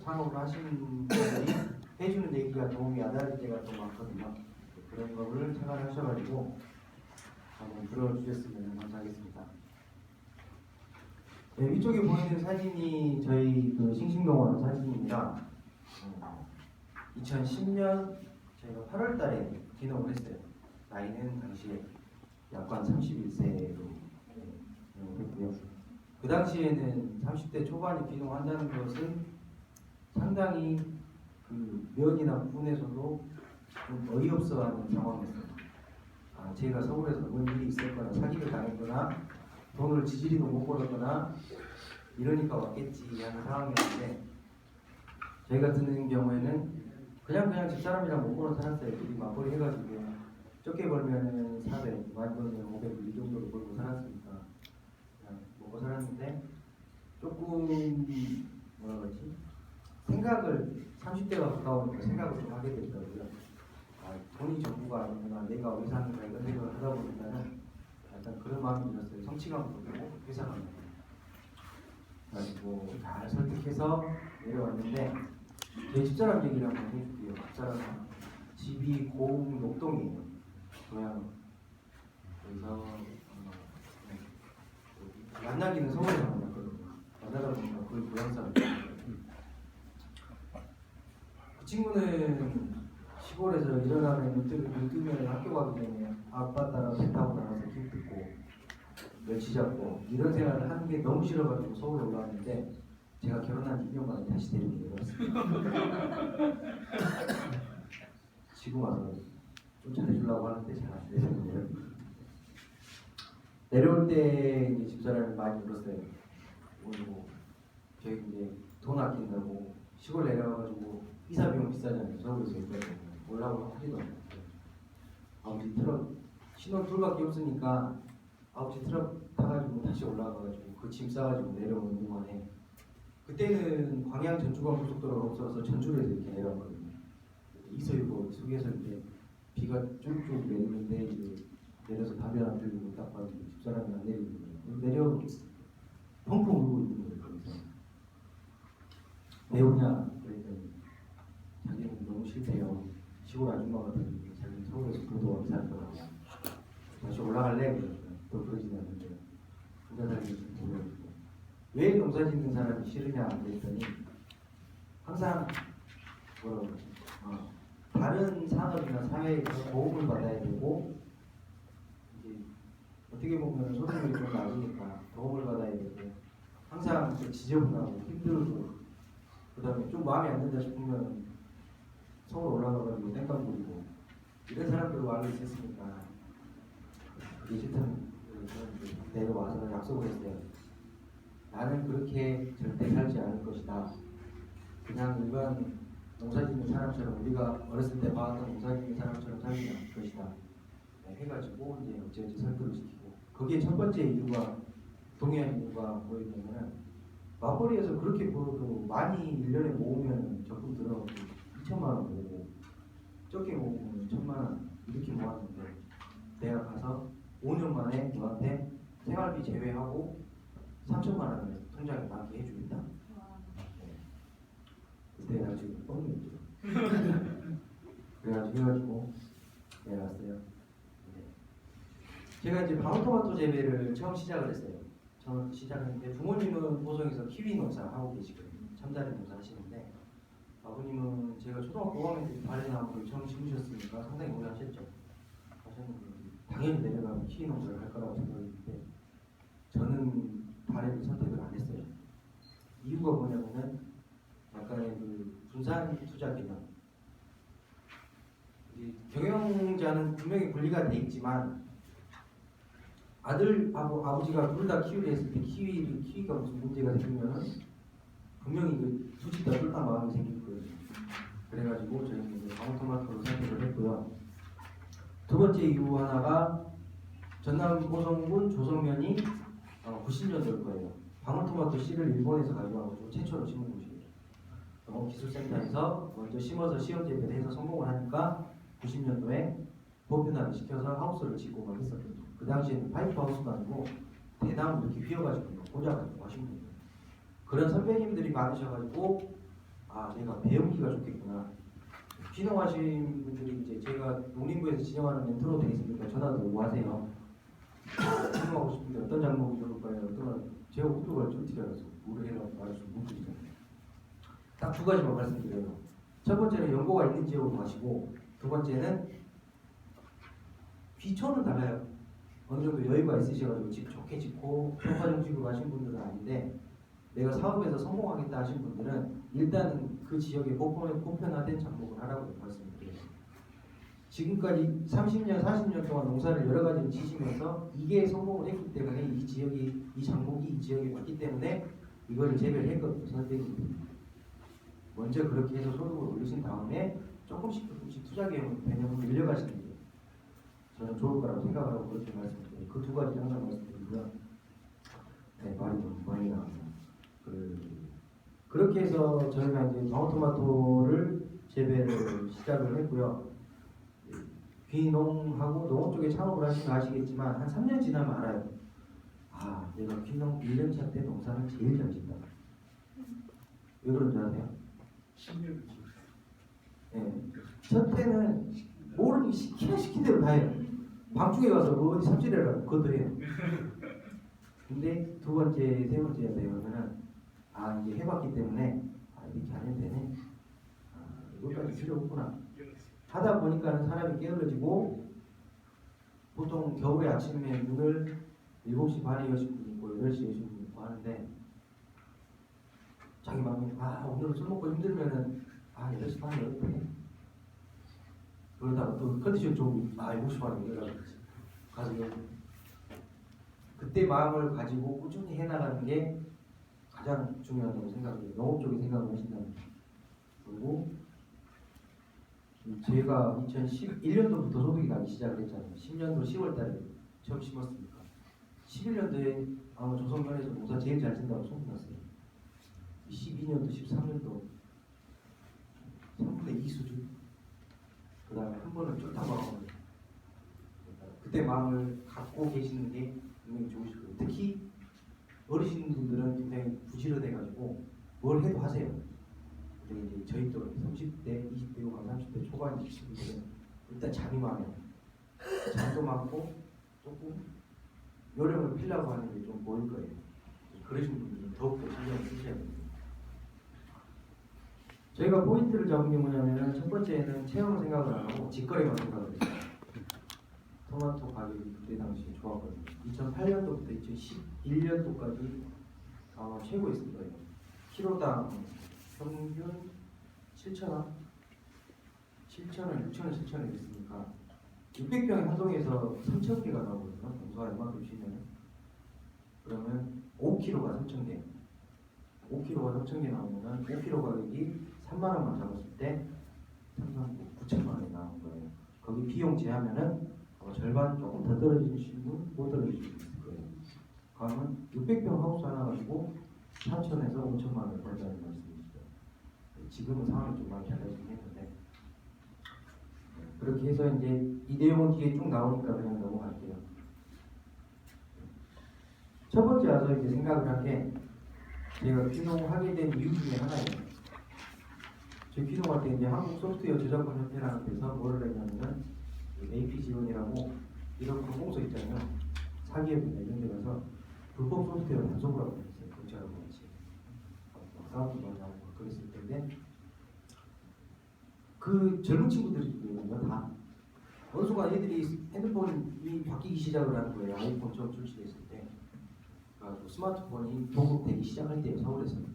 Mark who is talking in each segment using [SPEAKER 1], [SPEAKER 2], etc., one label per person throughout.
[SPEAKER 1] 창업을 하시는 분들이 해주는 얘기가 도움이 안 될 때가 또 많거든요. 그런 거를 생각하셔가지고 한번 들어주셨으면 감사하겠습니다. 네, 위쪽에 보이는 사진이 저희 그 싱싱농원 사진입니다. 2010년 저희가 8월달에 기농을 했어요. 나이는 당시에 약관 31세로 했고요. 그 당시에는 30대 초반에 기농한다는 것은 상당히 그 면이나 부분에서도 좀 어이없어하는 상황이었어요. 제가 서울에서 뭔 일이 있었거나 사기를 당했거나 돈을 지지리도 못 벌었거나 이러니까 왔겠지 하는 상황이었는데, 저희 같은 경우에는 그냥 집사람이랑 먹고는 살았어요. 둘이 맞벌이 해가지고 적게 벌면은 400, 많이 벌면 500 이 정도로 벌고 살았으니까 그냥 먹고 살았는데, 조금 뭐라 그러지? 생각을 30대가 가까우니까 생각을 좀 하게 되더라고요. 돈이 전부가 아니구나, 내가 왜 사는가 이런 생각을 하다 보니까는 약간 그런 마음이 들었어요. 성취감도 들고 회사감도. 그래가지고 잘 설득해서 내려왔는데, 제 집사람 얘기를 한번 해줄게요. 집사람 집이 고흥 녹동이에요. 고향. 그래서 만나기는 서울에서 만났거든요. 만나다 보니까 거의 고향 사람이에요. 그 친구는 시골에서 일어나면 눈 뜨면 학교 가기 전에 아빠 따라 배 타고 나가서 길 뜯고 멸치 잡고 이런 생활을 하는 게 너무 싫어가지고 서울에 올라왔는데, 제가 결혼한 2년 만에 다시 데리고 내려왔어요. 지금 와서 좀 잘해주려고 하는데 잘 안 되는데요. 내려올 때 이제 집사람이 많이 울었어요. 울고 저희 이제 돈 아낀다고 시골 내려가가지고 이사 비용 비싸잖아요. 서울에서 있거든요. 올라오면 하지도 않았어요. 아버지 트럭 신혼 둘밖에 없으니까 아버지 트럭 타가지고 다시 올라가가지고 그 짐 싸가지고 내려오는 동안에, 그때는 광양 전주간 고속도로가 없어서 전주에서 이렇게 내려왔거든요. 이서유고 속에서 이제 비가 쭉쭉 내리는데 이제 내려서 담배 안 들고 딱 봐도 집사람이 안 내리는 거예요. 내려 펑펑 울고 있는 거예요. 거기서 왜 우냐 그랬더니 자기는 너무 싫대요. 시골 아줌마 같은 자기는 서울에서 도도하게 살 거라고. 다시 올라갈래? 또 그러지는 않는데 부자 살기 좀 모르겠고. 왜 농사 짓는 사람이 싫으냐 그랬더니, 항상 뭐라고 다른 산업이나 사회에서 도움을 받아야 되고, 이제 어떻게 보면 소득이 좀 낮으니까 도움을 받아야 되고, 항상 지저분하고 힘들고, 그 다음에 좀 마음에 안 든다 싶으면 서울 올라가가지고 땡깡 부리고 이런 사람들로 알고 있었으니까 그게 싫다는 내려와서 약속을 했어요. 나는 그렇게 절대 살지 않을 것이다. 그냥 일반 농사짓는 사람처럼, 우리가 어렸을 때 봐왔던 농사짓는 사람처럼 살지 않을 것이다. 네, 해가지고 이제 어찌어찌 설득을 시키고, 거기에 첫 번째 이유가, 동의한 이유가 뭐였냐면, 맞벌이에서 그렇게 벌어도 많이 1년에 모으면 적금 들어가고 2천만 원 모으고, 적게 모으면 1천만 원 이렇게 모았는데, 내가 가서 5년 만에 너한테 생활비 제외하고 3천만 원을 통장에 나게 해주겠다. 네. 그때 내가 지금 뻥이었죠. 그래가지고 내려왔어요. 네. 제가 이제 방울토마토 재배를 처음 시작을 했어요. 처음 시작했는데, 부모님은 보성에서 키위 농사 하고 계시거든요. 참다리 농사 하시는데, 아버님은 제가 초등학교 5학년 때 바래나무를 처음 심으셨으니까 상당히 오래 하셨죠. 하셨는데 당연히 내려가면 키위 농사를 할 거라고 생각했는데, 저는 바래를 선택을 안 했어요. 이유가 뭐냐면은 약간의 그 분산 투자 개념. 경영자는 분명히 분리가 돼 있지만, 아버지가 둘 다 키위를 했을 때 키위가 무슨 문제가 생기면은 분명히 그 둘 다 쫄딱 마음이 생길 거예요. 그래가지고 저희는 방울토마토를 선택을 했고요. 두 번째 이유 하나가, 전남 보성군 조성면이 90년도일 거예요. 방울토마토 씨를 일본에서 가져와가지고 최초로 심은 곳이에요. 농업기술센터에서 먼저 심어서 시험 재배를 해서 성공을 하니까 90년도에 보편화를 시켜서 하우스를 짓고 막 했었거든요. 그 당시에는 파이프 하우스도 아니고 대나무 이렇게 휘어가지고 꽂아가지고 하신 거예요. 그런 선배님들이 많으셔가지고 내가 배우기가 좋겠구나. 귀농하신 분들이 이제 제가 농림부에서 진행하는 멘토로 되겠습니까? 전화도 오고 하세요. 귀농하고 싶은데 어떤 작목이 좋을까요? 어떤 제가 호두가 좀 드려서 모르겠라고 말해서 못 드리잖아요. 딱 두 가지만 말씀드려요. 첫 번째는 연고가 있는 지역으로 가시고, 두 번째는 귀촌은 달라요. 어느 정도 여유가 있으셔가지고 집 좋게 짓고 평가 정식으로 가신 분들은 아닌데, 내가 사업에서 성공하겠다 하신 분들은 일단은 그 지역에 보편화된 작목을 하라고 말씀드려요. 지금까지 30년, 40년 동안 농사를 여러 가지를 지시면서 이게 성공을 했기 때문에 이 지역이, 이 작목이 이 지역에 왔기 때문에 이거를 재배를 했거든요. 선생님들이. 먼저 그렇게 해서 소득을 올리신 다음에 조금씩 투자 개념을 늘려가시는 게 저는 좋을 거라고 생각을 하고 그렇게 말씀드려요. 그 두 가지 항상 말씀드리고요. 네, 말이 좀 많이 나왔네요. 그렇게 해서 저희가 이제 방울토마토를 재배를 시작을 했고요. 귀농하고 농업 쪽에 창업을 하시면 아시겠지만 한 3년 지나면 알아요. 내가 귀농 1년차 때 농사를 제일 잘 짓다. 왜 그런 줄 아세요?
[SPEAKER 2] 10년.
[SPEAKER 1] 네. 첫 때는 모르니 시킨 대로 다 해요. 방쪽에 가서 뭐 어디 삽질해라고 그것도 해요. 근데 두 번째, 세 번째가 되면은 이제 해봤기 때문에 이렇게 하면 되네. 이것까지 필요 없구나. 하다 보니까는 사람이 게을러지고, 보통 겨울에 아침에 눈을 7시 반에 여신 분이 있고 8시에 여신 분이 있고 하는데, 자기 마음이 오늘은 술 먹고 힘들면은 8시 반에 여겠네. 그러다가 또 컨디션 좋으면 7시 반에 일어나고 가서 여고. 그때 마음을 가지고 꾸준히 해나가는 게 가장 중요하다고 생각해요. 농업 쪽에 생각을 하신다면. 그리고 제가 2011년도부터 소득이 나기 시작을 했잖아요. 10년도 10월 달에 처음 심었으니까. 11년도에 조선면에서 농사 제일 잘 진다고 소문났어요. 12년도, 13년도 3분의 2 수준. 그 다음에 한 번은 쫓아가고. 그때 마음을 갖고 계시는 게 분명히 좋으실 거예요. 특히 어르신분들은 굉장히 부지런해가지고 뭘 해도 하세요. 근데 이제 저희 또 30대, 20대 후반, 30대 초반 친구들은 일단 잠이 많아요. 잠도 많고 조금 요령을 피려고 하는 게 좀 보일 거예요. 그러신 분들은 더욱더 신경을 쓰셔야 됩니다. 저희가 포인트를 잡은 게 뭐냐면은 첫 번째는 체험을 생각을 안 하고 직거래만 생각을 했어요. 토마토 가격이 그때 당시에 좋았거든요. 2008년도부터 2011년도까지 최고였을 거예요. 키로당 평균 7,000원, 7,000원, 6,000원, 7,000원 됐으니까 600평의 한 동에서 3,000개가 나오거든요. 농사가 이만큼 쉬면 그러면 5kg가 3,000개, 5kg가 3,000개 나오면 5kg 가격이 3만 원만 잡았을 때 9천만 원이 나온 거예요. 거기 비용 제하면은 절반 조금 더 떨어지시는 분, 못 떨어지시는 분 있을 거예요. 그러면 600평 하우스 하나 가지고 3천에서 5천만 원을 벌자는 말씀이시죠. 지금은 상황이 좀 많이 달라지긴 했는데, 그렇게 해서 이제 이 내용은 뒤에 쭉 나오니까 그냥 넘어갈게요. 첫 번째 와서 이제 생각을 한 게, 제가 귀농하게 된 이유 중에 하나예요. 제 귀농할 때 이제 한국 소프트웨어 저작권 협회라는 데서 뭐를 했냐면은 AP 지원이라고 이런 공공서 있잖아요. 사기업이나 이런 데 가서 불법 소프트웨어 단속을 했어요. 경찰하고 같이 싸움도 많이 나고 그랬을 텐데, 그 젊은 친구들이거든요. 다 어느 순간 애들이 핸드폰이 바뀌기 시작을 하는 거예요. 아이폰 처음 출시됐을 때 스마트폰이 보급되기 시작할 때예요. 서울에서는.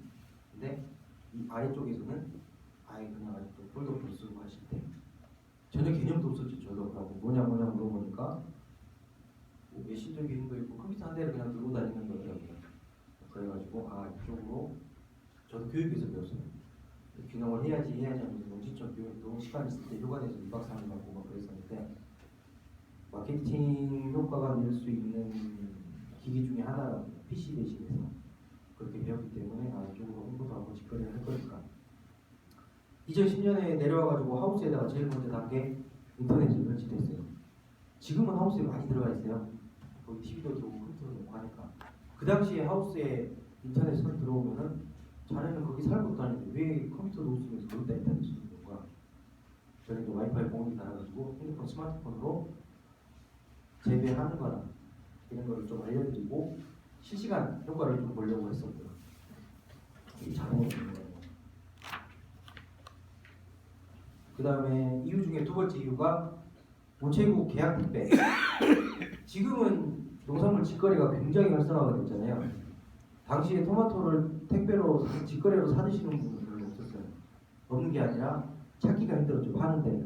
[SPEAKER 1] 근데 이 아래쪽에서는 그냥 아직도 폴더폰 쓰고 하실 때 전혀 개념도 없었죠. 저도 하고 뭐냐 물어보니까 메신저 기능도 있고 컴퓨터 한 대를 그냥 들고 다니는 거더라고요. 그래가지고 이쪽으로 저도 교육에서 배웠어요. 귀농을 해야지 하면서 농지청 교육도 시간 있을 때 휴가 내서 2박 3일 가고 막 그랬었는데, 마케팅 효과가 낼 수 있는 기기 중에 하나가 PC 대신해서 그렇게 배웠기 때문에 이쪽으로 홍보도 하고 직거래를 할 거니까. 2010년에 내려와가지고 하우스에다가 제일 먼저 단 게 인터넷을 설치했어요. 지금은 하우스에 많이 들어가 있어요. 거기 TV도 들어오고 컴퓨터도 놓고 하니까. 그 당시에 하우스에 인터넷 선 들어오면은 자네는 거기 살 것도 아닌데 왜 컴퓨터도 없으면서 거기다 인터넷 쓰는 건가? 저는 또 와이파이 봉이 달아가지고 핸드폰 스마트폰으로 재배하는 거나 이런 거를 좀 알려드리고 실시간 효과를 좀 보려고 했었고요. 이 자동으로 되는 거예요. 그 다음에 이유 중에 두 번째 이유가 우체국 계약 택배. 지금은 농산물 직거래가 굉장히 활성화가 됐잖아요. 당시에 토마토를 택배로 직거래로 사드시는 분은 별로 없었어요. 없는 게 아니라 찾기가 힘들었죠. 파는데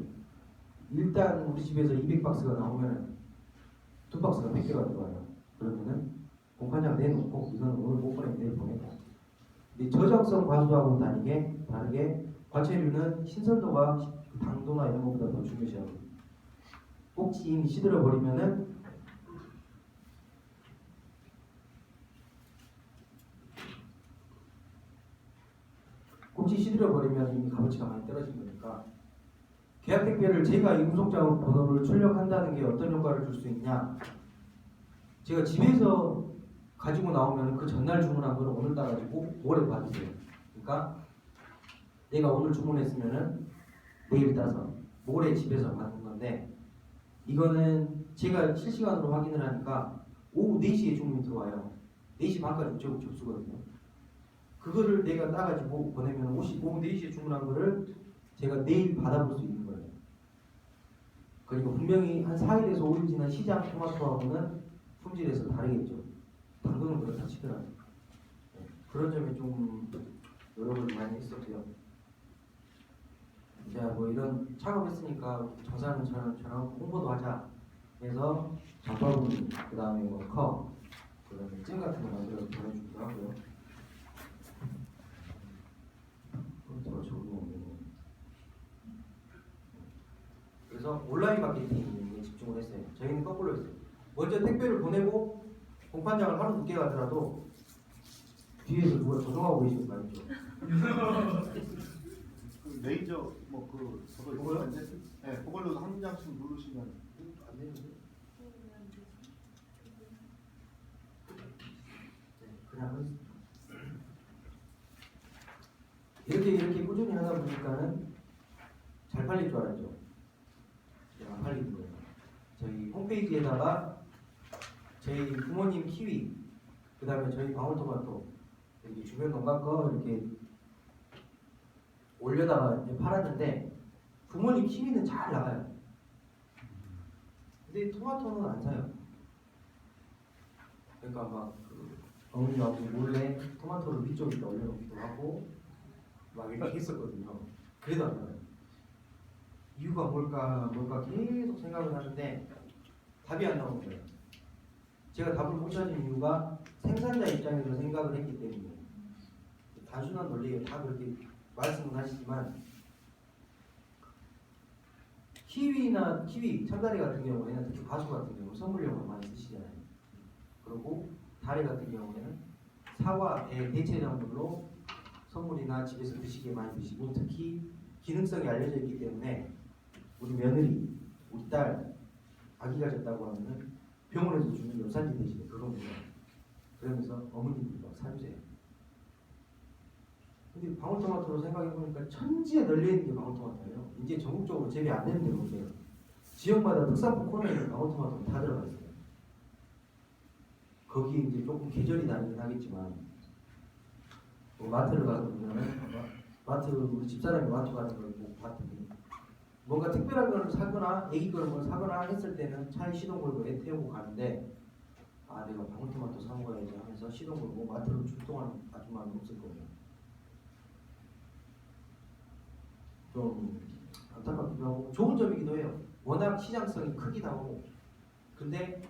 [SPEAKER 1] 일단 우리 집에서 200박스가 나오면 2박스가 100개가 들어와요. 그러면은 공판장 내놓고 이거는 오늘 못 보내면 내일 보내고. 근데 저장성 과수하고는 다르게 과체류는 신선도가 당도나 이런 것보다 더 중요시하고 꼭지 이미 시들어 버리면은 꼭지 시들어 버리면 이미 값어치가 많이 떨어진 거니까 계약 택배를 제가 이 운송자 번호를 출력한다는 게 어떤 효과를 줄 수 있냐? 제가 집에서 가지고 나오면 그 전날 주문한 걸 오늘 따가지고 모레 받으세요. 그러니까 내가 오늘 주문했으면은 내일 따서 모레 집에서 받는 건데 이거는 제가 실시간으로 확인을 하니까 오후 4시에 주문이 들어와요. 4시 반까지 우체국 접수거든요. 그거를 내가 따가지고 보내면 오후 4시에 주문한 거를 제가 내일 받아볼 수 있는 거예요. 그리고 분명히 한 4일에서 5일 지난 시장 토마토하고는 품질에서 다르겠죠. 당도는 그렇다 치더라고요. 네, 그런 점에 좀 노력을 많이 했었고요. 이제 뭐 이런 작업했으니까 정사는 저랑 홍보도 하자 해서 장바구니, 그 다음에 뭐 컵, 그 다음에 찜 같은 거 만들어서 보내주기도 하고요. 그래서 온라인 마케팅에 집중을 했어요. 저희는 거꾸로 했어요. 먼저 택배를 보내고 공판장을 하루 늦게 가더라도 뒤에서 누가 조종하고 계시는 거 아니죠?
[SPEAKER 2] 그 레이저 뭐그 저거
[SPEAKER 1] 뭐요?
[SPEAKER 2] 네, 그걸로 한 장씩 누르시면
[SPEAKER 1] 안 되는데? 네, 그냥 이렇게 꾸준히 하다 보니까는 잘 팔릴 줄 알았죠. 안 팔리는 거예요. 저희 홈페이지에다가 저희 부모님 키위, 그 다음에 저희 방울토마토 이렇게 주변 농가 거 이렇게 올려다가 이제 팔았는데 부모님 키위는 잘 나가요. 근데 토마토는 안 사요. 그러니까 막그 어머니하고 몰래 토마토를 위쪽에다 올려놓기도 하고 막 이렇게 했었거든요. 그래도 안 나가요. 이유가 뭘까 계속 생각을 하는데 답이 안 나오는 거예요. 제가 답을 못 찾은 이유가 생산자 입장에서 생각을 했기 때문에 단순한 논리에 다 그렇게 말씀은 하시지만 키위, 참다리 같은 경우에는 특히 과수 같은 경우 선물용으로 많이 쓰시잖아요. 그리고 다리 같은 경우에는 사과 대체 작물로 선물이나 집에서 드시기에 많이 드시고 특히 기능성이 알려져 있기 때문에 우리 며느리, 우리 딸 아기가 졌다고 하면은 병원에서 주는 요산지 대신에 그겁니다. 그러면서 어머님들 막 사주세요. 근데 방울토마토로 생각해보니까 천지에 널려있는 게 방울토마토예요. 이제 전국적으로 재배 안 되는 데 보세요. 지역마다 특산품 코너에 있는 방울토마토는 다 들어가 있어요. 거기 이제 조금 계절이 다르긴 하겠지만 뭐 마트를 가서 보면은 마트 우리 집사람이 마트 가는 걸 보고 봤더니 뭔가 특별한 걸 사거나 애기 걸 뭘 사거나 했을 때는 차에 시동 걸고 애 태우고 가는데 아 내가 방울토마토 사 먹어야지 하면서 시동 걸고 마트로 출동하는 아줌마는 없을 거예요. 좀 안타깝기도 하고 좋은 점이기도 해요. 워낙 시장성이 크기도 하고 근데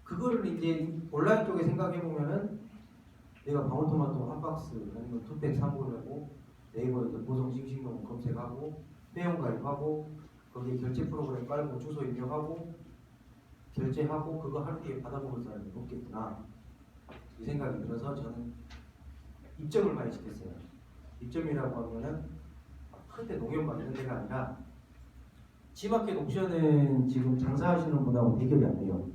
[SPEAKER 1] 그거를 이제 온라인 쪽에 생각해 보면은 내가 방울토마토 한 박스 아니면 투팩 사 먹으려고 네이버에서 보성 싱싱농 검색하고 회원 가입하고 거기에 결제 프로그램 깔고 주소 입력하고 결제하고 그거 하루 뒤에 받아먹을 사람이 없겠구나 이 생각이 들어서 저는 입점을 많이 시켰어요. 입점이라고 하면은 큰데 농협만 이런 데가 아니라 지마켓 옥션은 지금 장사하시는 분하고 대결이 안 돼요.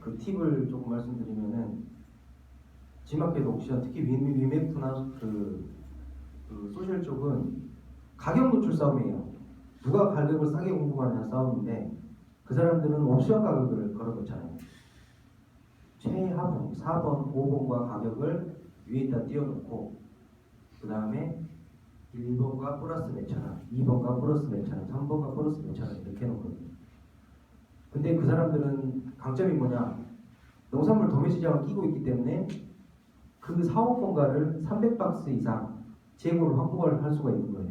[SPEAKER 1] 그 팁을 조금 말씀드리면은 G마켓 옥션, 특히 위메프나 그 소셜 쪽은 가격 노출 싸움이에요. 누가 가격을 싸게 공급하느냐 싸움인데 그 사람들은 옵션 가격을 걸어놓잖아요. 최하분 4번, 5번과 가격을 위에다 띄워놓고 그 다음에 1번과 플러스 몇천 원, 2번과 플러스 몇천 원, 3번과 플러스 몇천 원 이렇게 해놓거든요. 근데 그 사람들은 강점이 뭐냐? 농산물 도매 시장을 끼고 있기 때문에 그 4, 5번가를 300박스 이상 재고를 확보를 할 수가 있는 거예요.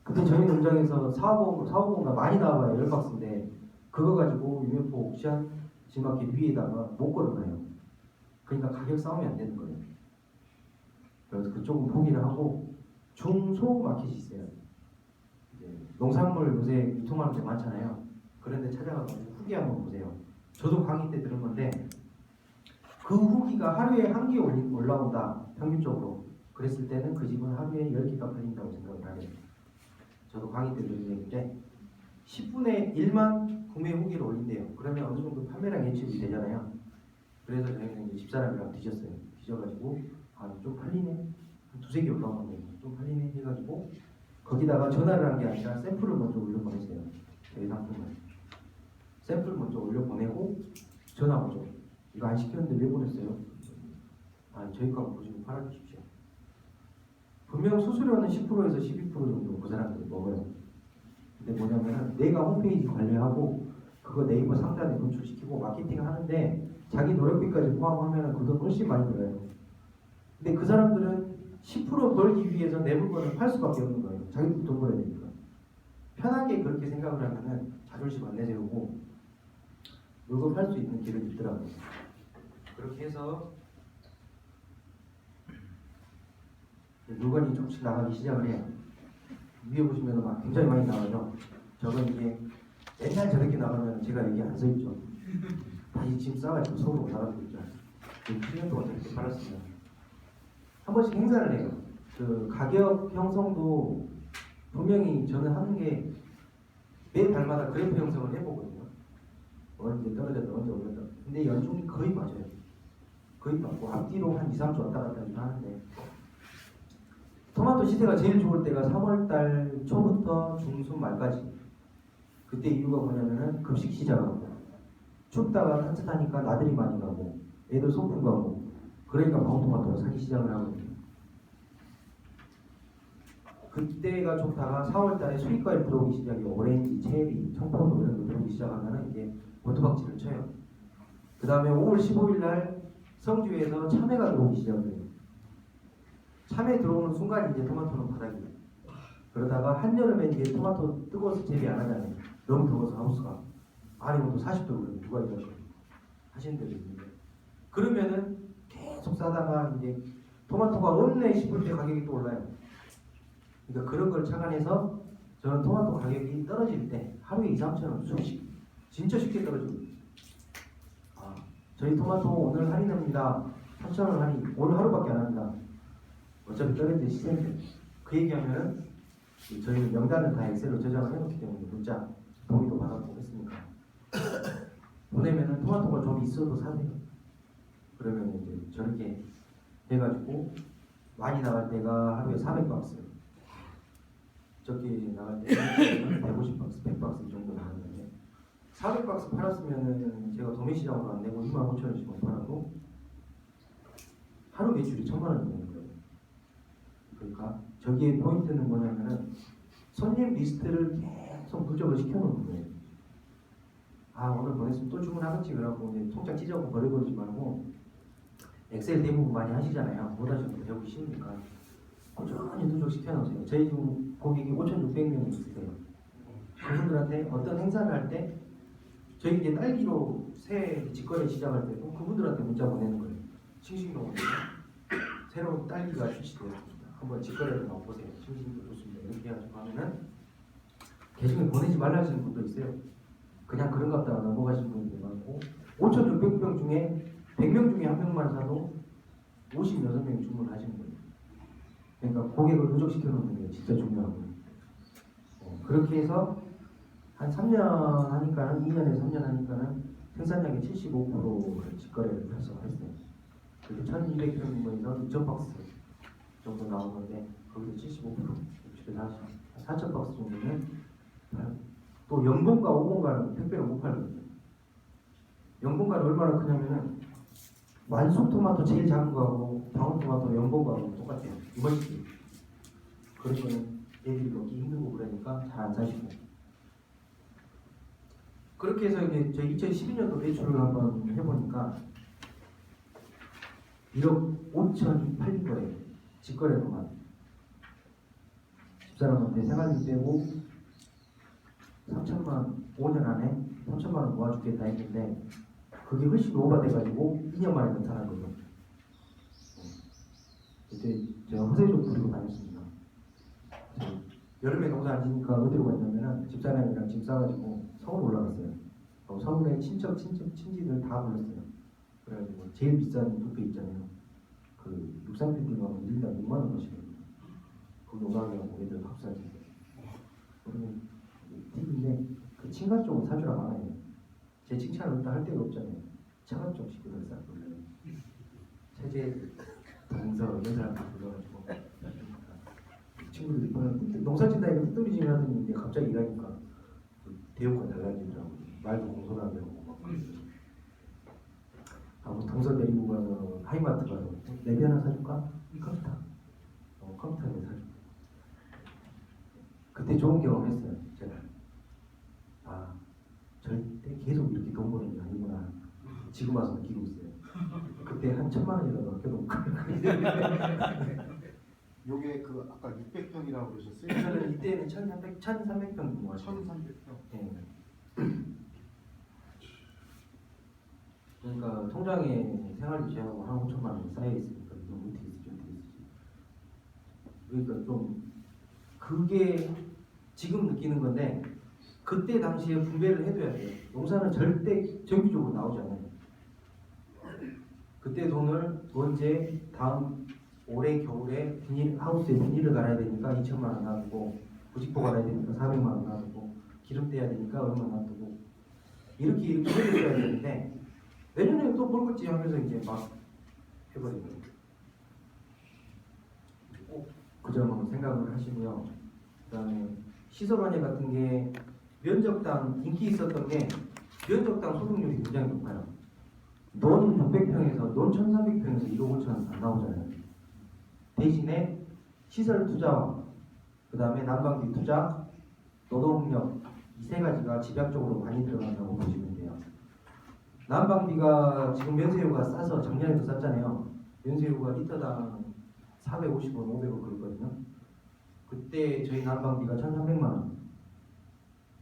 [SPEAKER 1] 근데 저희 농장에서 4, 5번가 많이 나와봐야 10박스인데 그거 가지고 유메프 옥션 G마켓 위에다가 못 걸어놔요. 그러니까 가격 싸움이 안 되는 거예요. 그래서 그쪽은 포기를 하고 중소 마켓이 있어요. 농산물 요새 유통하는 데 많잖아요. 그런데 찾아가서 후기 한번 보세요. 저도 강의 때 들은 건데 그 후기가 하루에 한 개 올라온다 평균적으로. 그랬을 때는 그 집은 하루에 10개가 팔린다고 생각을 하게 돼요. 저도 강의 때 들은 얘기인데 10분에 1만 구매 후기를 올린대요. 그러면 어느 정도 판매량 예측이 되잖아요. 그래서 저희는 이제 집사람이랑 뒤졌어요. 뒤져가지고 아 좀 팔리네, 한 두세 개 올라오는데 좀 팔리네 해가지고 거기다가 전화를 한 게 아니라 샘플을 먼저 올려보냈어요. 저희 상품을 샘플 먼저 올려보내고 전화 오죠. 이거 안 시켰는데 왜 보냈어요? 아 저희 거 보시고 팔아주십시오. 분명 수수료는 10%에서 12% 정도 그 사람들이 먹어요. 근데 뭐냐면은 내가 홈페이지 관리하고 그거 네이버 상단에 노출시키고 마케팅 하는데 자기 노력비까지 포함하면 그 돈 훨씬 많이 들어요. 근데 그 사람들은 10% 벌기 위해서 내 물건을 팔 수밖에 없는 거예요. 자기도 돈 벌어야 되니까. 편하게 그렇게 생각을 하면은 자존심 안 내세우고 물건 팔 수 있는 길을 있더라고요. 그렇게 해서 물건이 조금씩 나가기 시작을 해요. 위에 보시면 막 굉장히 많이 나와요. 저건 이게 맨날 저렇게 나가면 제가 여기 안 써있죠. 다시 짐 싸가지고 서울로 나가고 있죠. 7년 동안 저렇게 팔았습니다. 한 번씩 행사를 해요. 그 가격 형성도 분명히 저는 하는 게 매 달마다 그래프 형성을 해보거든요. 언제 떨어졌다 언제 올랐다. 근데 연중이 거의 맞아요. 거의 맞고 앞뒤로 한 2, 3주 왔다 갔다 하는데 토마토 시세가 제일 좋을 때가 3월달 초부터 중순 말까지. 그때 이유가 뭐냐면은 급식 시작하고 춥다가 따뜻하니까 나들이 많이 가고 애들 소풍 가고 그러니까 방울토마토가 사기 시작을 하거든요. 그때가 좋다가 4월달에 수입과일 들어오기 시작해요. 오렌지, 체리, 청포도 이런 거 들어오기 시작하면 이제 보토박치를 쳐요. 그 다음에 5월 15일날 성주에서 참외가 들어오기 시작해요. 참외 들어오는 순간 이제 토마토는 바닥이에요. 그러다가 한여름에 이제 토마토 뜨거워서 재배 안 하잖아요. 너무 더워서 하우스가 안에 온도 40도거든요. 누가 이러셔 하시는 데도 있는데 그러면은 계속 싸다가 이제 토마토가 없네 싶을 때 가격이 또 올라요. 그러니까 그런 걸 착안해서 저는 토마토 가격이 떨어질 때 하루에 2, 3천 원 수씩 진짜 쉽게 떨어집니다. 아, 저희 토마토 오늘 할인합니다. 3천 원 할인. 오늘 하루밖에 안 합니다. 어차피 떨어질 시세인데 그 얘기하면은 저희는 명단은 다 엑셀로 저장을 해놓기 때문에 문자 동의도 받았고 했으니까 보내면은 토마토가 좀 있어도 사세요. 그러면 이제 저렇게 해가지고 많이 나갈 때가 하루에 400박스, 적게 나갈 때 150박스, 100박스 정도 나가는데 400박스 팔았으면은 제가 도매시장으로 안 내고 25,000원씩만 팔아도 하루 매출이 1,000만 원이 되는 거예요. 그러니까 저기에 포인트는 뭐냐면은 손님 리스트를 계속 누적을 시켜놓는 거예요. 아 오늘 보냈으면 또 주문하겠지 그러고 이제 통장 찢어고 버려버리지 말고 엑셀 대부분 많이 하시잖아요. 못 하셔도 배우기 쉬우니까 꾸준히 누적 시켜놓으세요. 저희 지금 고객이 5,600명이 있으세요. 그분들한테 어떤 행사를 할 때 저희 이제 딸기로 새 직거래 시작할 때도 그분들한테 문자 보내는 거예요. 싱싱도 새로운 딸기가 출시되었습니다. 한번 직거래를 넣어보세요. 싱싱도 좋습니다. 이렇게 해가지고 하면은 개중에 보내지 말라 하시는 분도 있어요. 그냥 그런가 보다 넘어가시는 분들이 많고 5,600명 중에 100명 중에 한 명만 사도 56명이 주문하시는 거예요. 그러니까 고객을 누적시켜 놓는 게 진짜 중요하고요. 그렇게 해서 한 3년 하니까는 2년에서 3년 하니까는 생산량의 75%를 직거래를 달성했어요. 그게 1200평에서 2000박스 정도 나오는데 거기서 75% 4000박스 정도는 또 연봉가 5번가는 택배를 못 팔거든요. 연봉가는 얼마나 크냐면은 완숙토마토 제일 작은 거하고 방울토마토 연봉가하고 똑같아요. 이번식 그런 거는 애들이 먹기 힘들고 그러니까 잘 안 사시고. 그렇게 해서 이제 저희 2012년도 매출을 한번 해보니까 1억 5천이 팔린 거예요. 직거래로만. 집사람한테 생활비 빼고 3천만 5년 안에 3천만 원 모아주겠다 했는데 그게 훨씬 오버돼가지고 2년 만에 나타난 거죠. 그때 제가 허세좀 부리고 다녔습니다. 여름에 농사 안 지니까 어디로 갔냐면은 집사람이랑 짐 싸가지고 서울 올라갔어요. 서울에 친지들 다 불렀어요. 그래가지고 제일 비싼 뷔페 있잖아요. 그 육삼빌딩 가면 1인당 6만 원 거시거든요. 거기 오가게하고 애들 밥 사주고. 그러면 팁인데 그 친가 쪽은 사주라 많아요. 제 칭찬을 할 데가 없잖아요. 차가 쪽 식구들 싹 불러요. 세제 동서 이런 사람 다 불러가지고 친구들이 보면 농사짓다니까 뜨뜨미질 하더니 갑자기 일하니까 대우가 달라지더라고요. 말도 공손하게 하고 막 하고 동서 데리고 가서 하이마트 가서 내비 하나 사줄까? 컴퓨터 컴퓨터 내가 사줄게. 그때 좋은 경험 했어요. 제가 아 절대 계속 이렇게 돈 버는 게 아니구나. 지금 와서 느끼고 있어요. 그때 한 1,000만 원이라도 아껴놓고
[SPEAKER 2] 요게 그 아까 600평이라고 그러셨어요?
[SPEAKER 1] 저는 이때는 1,300평 모았어요.
[SPEAKER 2] 1300평.
[SPEAKER 1] 네. 그러니까 통장에 생활비 제하고 한 5천만 원 쌓여 있으니까 이거 어떻게 쓰지 어떻게 쓰지. 그러니까 좀 그게 지금 느끼는 건데 그때 당시에 분배를 해둬야 돼요. 농사는 절대 정기적으로 나오지 않아요. 그때 돈을 언제 다음 올해 겨울에 하우스에 비닐을 갈아야 되니까 2천만 원 놔두고 부직포 갈아야 되니까 400만 원 놔두고 기름 떼야 되니까 얼마 놔두고 이렇게 해줘야 되는데 내년에 또 뭘 걸지 하면서 이제 막 해버리는 거예요. 꼭 그 점은 생각을 하시고요. 그다음에 시설관리 같은 게 면적당 인기 있었던 게 면적당 소득률이 굉장히 높아요. 논 600평에서 논 1300평에서 1억 5천 안 나오잖아요. 대신에 시설 투자와 그 다음에 난방비 투자, 노동력 이 세 가지가 집약적으로 많이 들어간다고 보시면 돼요. 난방비가 지금 면세유가 싸서 작년에도 쌌잖아요. 면세유가 리터당 450원, 500원 그랬거든요. 그때 저희 난방비가 1,300만 원.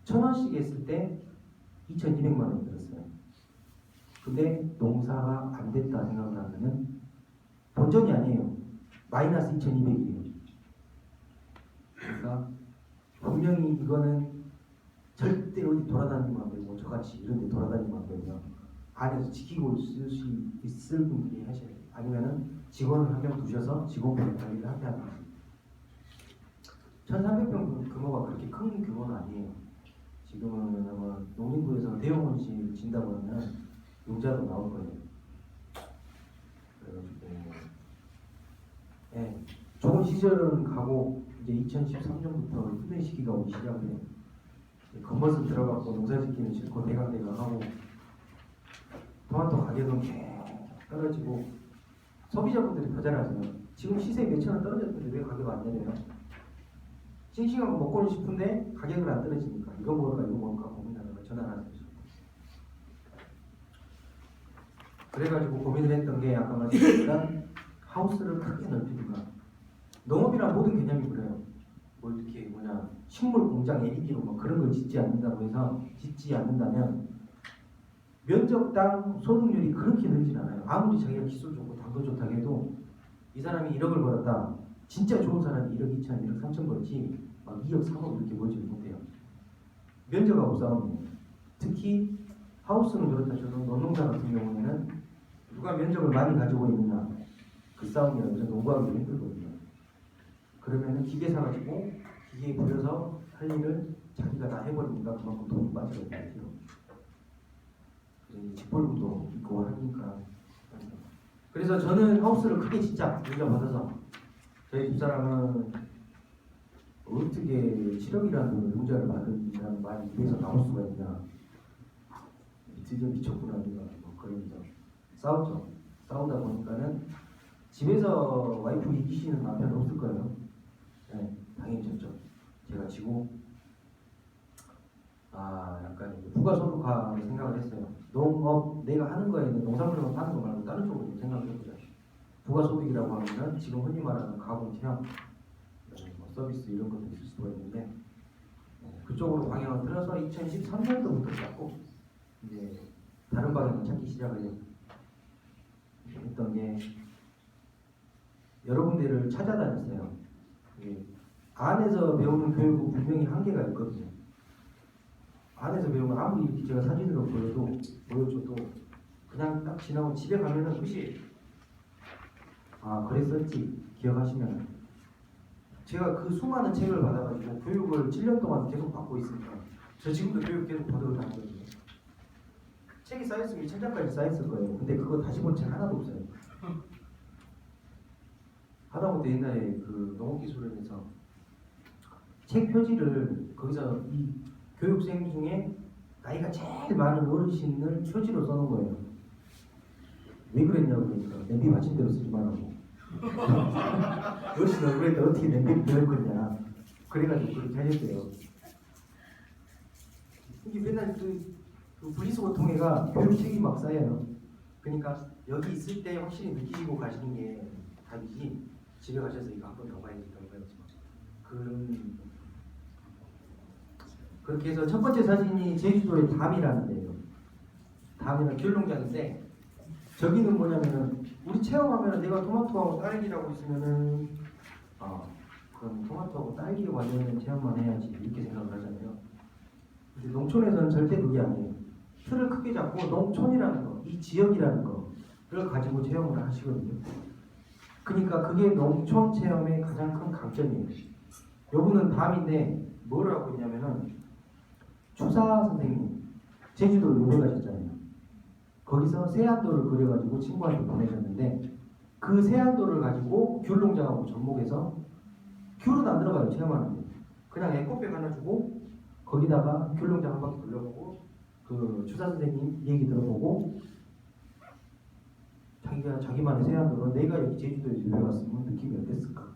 [SPEAKER 1] 1,000원씩 했을 때 2,200만 원이 들었어요. 근데 농사가 안 됐다 생각을 하면은 본전이 아니에요. 마이너스 2,200이에요. 그러니까 분명히 이거는 절대 어디 돌아다니면 안 되고 저같이 이런 데 돌아다니면 안 되고요. 안에서 지키고 있을 수 있을 분들이 하셔야 돼요. 아니면은 직원을 한 명 두셔서 직원분을 관리를 하게 하는 거죠. 1,300평 규모가 그렇게 큰 규모는 아니에요. 지금은 아마 농림부에서 대형 온실 진다고 하면 용자로 나올 거예요. 그래가지고 네, 좋은 시절은 가고 이제 2013년부터 힘든 시기가 오기 시작해요. 겉멋은 들어가고 농사짓기는 싫고 대강대강하고 토마토 가격은 계속 떨어지고 소비자분들이 더 잘하세요. 지금 시세 몇천 원 떨어졌는데 왜 가격 안 내려요? 싱싱한 거 먹고는 싶은데 가격은 안 떨어지니까 이거 먹을까 이거 먹을까 고민하다가 전화를 하세요. 그래가지고 고민을 했던 게 아까 말씀드렸던 하우스를 크게 넓히는가. 농업이란 모든 개념이 그래요. 뭐 이렇게 식물 공장 LED로 뭐 그런 걸 짓지 않는다고 해서 짓지 않는다면 면적당 소득률이 그렇게 늘진 않아요. 아무리 자기가 기술 좋고 당도 좋다고 해도 이 사람이 1억을 벌었다. 진짜 좋은 사람이 1억 2천, 1억 3천 벌지 막 2억 3억 이렇게 벌지 못해요. 면적하고 싸움이에요. 특히 하우스는 그렇다 쳐도 논농사 같은 경우에는 누가 면적을 많이 가지고 있느냐 그 싸움이라고 해서 농구하기 힘들거든요. 그러면은 기계 사가지고 기계에 부려서 할 일을 자기가 다 해버리니까 그만큼 돈이 빠져요. 그래서 집벌금도 있고 하니까 그래서 저는 하우스를 크게 진짜 우리가 받아서 저희 집사람은 어떻게 7억이라는 융자를 받은 말이 입에서 나올 수가 있냐. 드디어 미쳤구나 우리가 뭐 그러면서 싸웠죠. 싸우다 보니까는 집에서 와이프 이기시는 남편 없을 거예요. 네, 당연히 졌죠. 제가 지고 약간 부가소득화를 생각을 했어요. 농업 내가 하는 거에는 농산물만 파는 거 말고 다른 쪽으로 생각을 해보자. 부가소득이라고 하면은 지금 흔히 말하는 가공 체험, 뭐 서비스 이런 것도 있을 수가 있는데 그쪽으로 방향을 틀어서 2013년도부터 잡고 이제 다른 방향을 찾기 시작을 해요. 했던 게 여러 군데를 찾아다녔어요. 안에서 배우는 교육은 분명히 한계가 있거든요. 안에서 배우면 아무리 제가 사진으로 보여줘도 그냥 딱 지나고 집에 가면은 혹시 그랬었지 기억하시면 제가 그 수많은 책을 받아가지고 교육을 7년 동안 계속 받고 있으니까 저 지금도 교육 계속 받으러 다니거든요. 책이 쌓였으면 2,000장까지 쌓였을 거예요. 근데 그거 다시 본 책 하나도 없어요. 하다못해 옛날에 그 농업기술원에서 책 표지를 거기서 이 교육생 중에 나이가 제일 많은 어르신을 표지로 써놓은 거예요. 왜 그랬냐고 그러니까 냄비 받침대로 쓰지 말라고. 어르신 얼굴에 어떻게 냄비를 넣을 거냐. 그래가지고 그렇게 하셨대요. 이게 맨날 그 분리수거통에가 교육책이 막 쌓여요. 그러니까 여기 있을 때 확실히 느끼시고 가시는 게 답이지 집에 가셔서 이거 한 번 더 봐야지 그렇게 해서 첫 번째 사진이 제주도의 담이라는 데예요. 담이는 귤농장인데 저기는 뭐냐면은 우리 체험하면은 내가 토마토하고 딸기라고 있으면은 그럼 토마토하고 딸기에 관련된 체험만 해야지 이렇게 생각을 하잖아요. 근데 농촌에서는 절대 그게 아니에요. 틀을 크게 잡고 농촌이라는 거, 이 지역이라는 거를 가지고 체험을 하시거든요. 그러니까 그게 농촌 체험의 가장 큰 강점이에요. 요분은 담인데 뭘 하고 있냐면은 추사 선생님 제주도 요배 가셨잖아요. 거기서 세안도를 그려가지고 친구한테 보내셨는데 그 세안도를 가지고 귤 농장하고 접목해서 귤은 안 들어가요. 체험하는데 그냥 에코백 하나 주고 거기다가 귤 농장 한 바퀴 돌려보고 그 추사 선생님 얘기 들어보고 자기만의 세안도로 내가 여기 제주도에 유배 갔으면 느낌이 어땠을까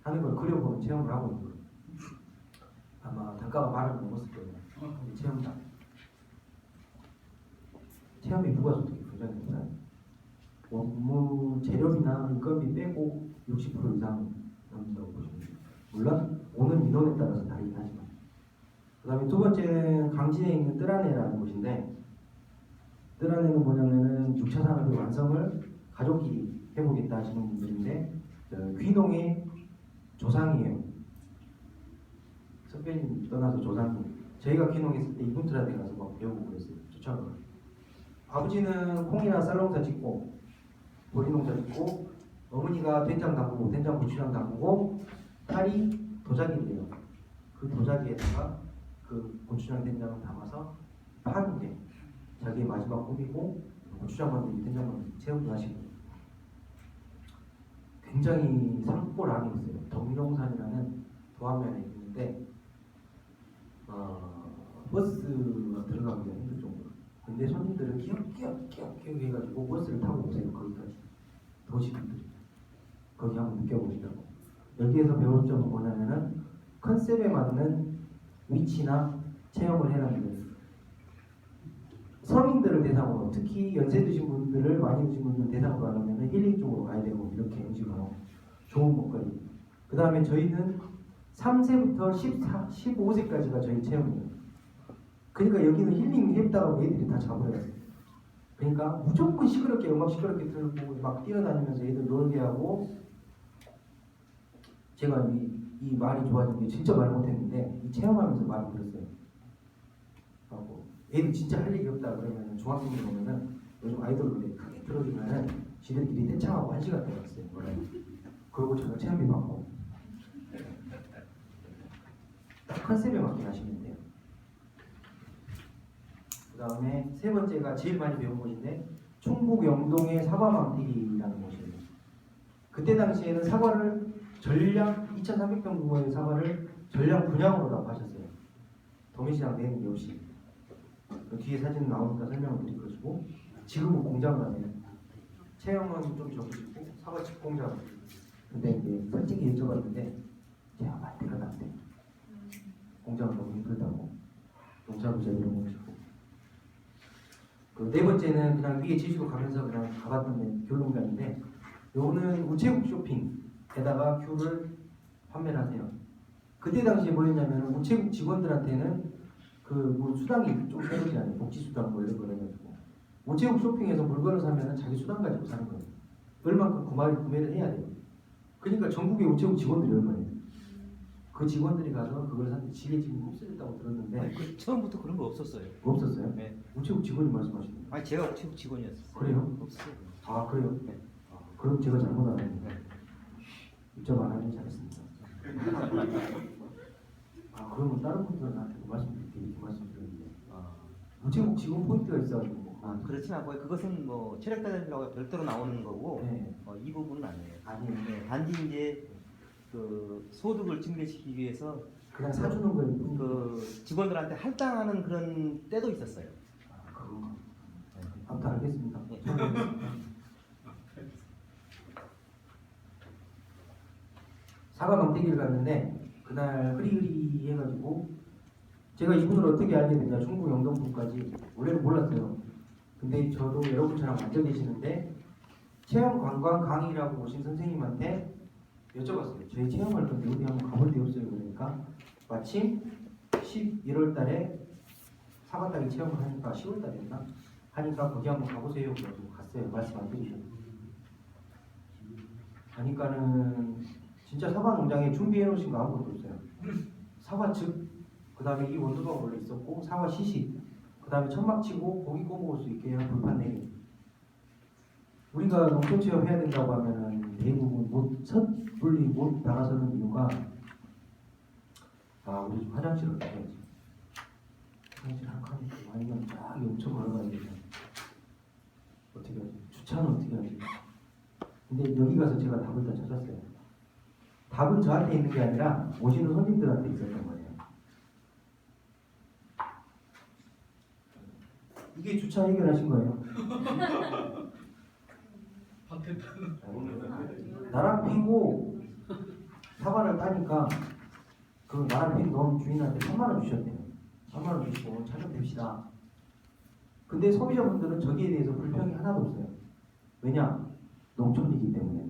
[SPEAKER 1] 하는 걸 그려보는 체험을 하고 있는 거예요. 아마 단가가 만원 넘었을 거예요. 체험장. 체험이 부가소득이 굉장히 높아요. 원무 재료비나 인건비 빼고 60% 이상 넘는다고 보시면 돼요. 물론 오는 인원에 따라서 다르긴 하지만. 그 다음에 두 번째는 강진에 있는 뜨라네라는 곳인데 뜨라네는 뭐냐면은 6차 산업의 완성을 가족끼리 해보겠다 하시는 분들인데 귀농의 조상이에요. 선배님 떠나서 조상님. 저희가 귀농했을 때 이분트라데 가서 막 배우고 그랬어요. 쫓아가고. 아버지는 콩이나 쌀농사 짓고 보리농사 짓고 어머니가 된장 담그고 된장 고추장 담그고 딸이 도자기를 해요. 그 도자기에다가 그 고추장 된장을 담아서 파는 게 자기의 마지막 꿈이고 고추장 만들기 된장 만들기 체험도 하시고 굉장히 산골 안에 있어요. 덕룡산이라는 도안면에 있는데 버스가 들어가기가 힘들 정도로. 근데 손님들은 기억 해가지고 버스를 타고 오세요. 거기까지. 도시분들이. 거기 한번 느껴보시라고. 여기에서 배울 점은 뭐냐면은 컨셉에 맞는 위치나 체험을 해놨는데 서민들을 대상으로 특히 연세 드신 분들을 많이 드신 분들 대상으로 하려면 힐링 쪽으로 가야 되고 이렇게 음식하고 좋은 먹거리. 그 다음에 저희는 3세부터 15세까지가 저희 체험이에요. 그러니까 여기는 힐링 했다고 애들이 다 잡아요. 그러니까 무조건 시끄럽게 음악 시끄럽게 틀고 막 뛰어다니면서 애들 놀게 하고 제가 이 말이 좋아진 게 진짜 말 못했는데 이 체험하면서 말을 들었어요. 애들 진짜 할 얘기 없다 그러면 중학생들 보면은 요즘 아이돌 노래 크게 틀어주면은 지들끼리 떼창하고 1시간 동안 했어요. 그리고 제가 체험비 받고 딱 컨셉에 맞게 하시면 돼요. 그 다음에 세 번째가 제일 많이 배운 곳인데 충북 영동의 사과망티라는 곳이 그때 당시에는 사과를 전량 2,300평 규모의 사과를 전량 분양으로 다 파셨어요. 도매시장 내는 게 없이. 그 뒤에 사진 나오니까 설명을 드릴 것이고 지금은 공장을 하네요. 체형은 좀 적으시고 사과즙 공장. 근데 이제 솔직히 여쭤봤는데 제가 마트가 났대. 공장은 너무 힘들다고. 농사도 제대로 못 짓고. 그 네 번째는 그냥 위에 지시고 가면서 그냥 가봤던 결론가인데 요거는 우체국 쇼핑에다가 큐를 판매를 하세요. 그때 당시에 뭐였냐면 우체국 직원들한테는 그 뭐 수당이 좀 세르잖아요. 복지수당 뭐 이런 거 해가지고 우체국 쇼핑에서 물건을 사면은 자기 수당 가지고 사는 거예요. 얼마큼 구매를 해야 돼요. 그러니까 전국의 우체국 직원들이 얼마예요? 그 직원들이 가서 그걸 사는데 지게 지금 흡수됐다고 들었는데
[SPEAKER 3] 아니, 처음부터 그런 거 없었어요.
[SPEAKER 1] 없었어요?
[SPEAKER 3] 네.
[SPEAKER 1] 우체국 직원이 말씀하시는 거예요?
[SPEAKER 3] 아니 제가 우체국 직원이었어요.
[SPEAKER 1] 그래요?
[SPEAKER 3] 없어요.
[SPEAKER 1] 아 그래요?
[SPEAKER 3] 네.
[SPEAKER 1] 아, 그럼 제가 잘못 알았네요.
[SPEAKER 3] 네.
[SPEAKER 1] 입점 안 하길 잘했습니다. 아 그러면 다른 분들한테도 말씀드리는데 우체국 직원 포인트가 있어가지고
[SPEAKER 3] 그렇진 않고요. 그것은 뭐 체력단이라고 별도로 나오는 거고
[SPEAKER 1] 네.
[SPEAKER 3] 이 부분은 아니에요.
[SPEAKER 1] 아니에요.
[SPEAKER 3] 네, 단지 이제 그 소득을 증대시키기 위해서
[SPEAKER 1] 그냥 사주는 거예요.
[SPEAKER 3] 그 직원들한테 할당하는 그런 때도 있었어요.
[SPEAKER 1] 그런가? 아무튼 알겠습니다.
[SPEAKER 3] 네.
[SPEAKER 1] 잘 알겠습니다. 사과 망태기를 갔는데 그날 흐리흐리 해가지고 제가 이분을 어떻게 알게 됐냐 충북 영등포까지 원래는 몰랐어요. 근데 저도 여러분처럼 앉아 계시는데 체험 관광 강의라고 오신 선생님한테 여쭤봤어요. 저희 체험할 건데 어디 한번 가볼 데 없어요. 그러니까 마침 11월 달에 사과 따기 체험을 하니까 10월 달이었나? 하니까 거기 한번 가보세요. 그래서 갔어요. 말씀 안 드리셨어요. 가니까는 진짜 사과 농장에 준비해 놓으신 거 아무것도 없어요. 사과즙, 그 다음에 이 원두가 원래 있었고 사과 시식, 그 다음에 천막 치고 고기 구워 먹을 수 있게 한 불판 4개. 우리가 농촌 체험 해야 된다고 하면은 대부분 섣불리 못 나가서는 이유가 우리 좀 화장실 어떻게 하지? 화장실 한 칸이 있고 아니면 쫙 엄청 걸어가야 되잖아. 어떻게 하지? 주차는 어떻게 하지? 근데 여기 가서 제가 답을 다 찾았어요. 답은 저한테 있는 게 아니라 오시는 손님들한테 있었던 거예요. 이게 주차 해결하신 거예요. 나랑 피고 사과를 따니까 그 나랑 핀 놈 주인한테 3만 원 주셨대요. 3만 원 주시고 차좀 댑시다. 근데 소비자분들은 저기에 대해서 불평이 하나도 없어요. 왜냐? 농촌이기 때문에.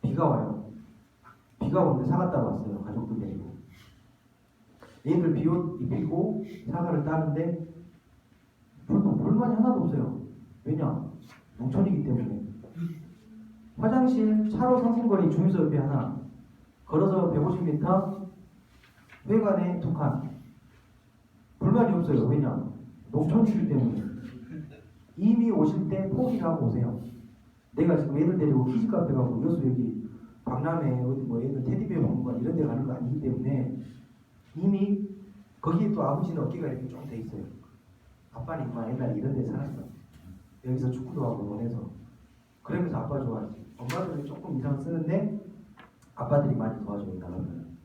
[SPEAKER 1] 비가 와요. 비가 오는데 사과 따러 왔어요. 가족들 데리고. 얘들 비옷 입히고 사과를 따는데 불만이 하나도 없어요. 왜냐? 농촌이기 때문에. 화장실 차로 3분 거리 주유소 옆에 하나, 걸어서 150m, 회관에 2칸. 불만이 없어요. 왜냐? 농촌이기 때문에. 이미 오실 때 포기를 하고 오세요. 내가 지금 애들 데리고 키즈카페 가고 여수 여기 박람회 어디 뭐 애들 테디베어 박물관 이런 데 가는 거 아니기 때문에 이미 거기에 또 아버지는 어깨가 이렇게 좀 돼 있어요. 아빠는 인마 옛날에 이런 데 살았어. 여기서 축구도 하고 원해서. 그러면서 아빠 좋아하지. 엄마들은 조금 이상 쓰는데 아빠들이 많이 도와줘요. 나가면.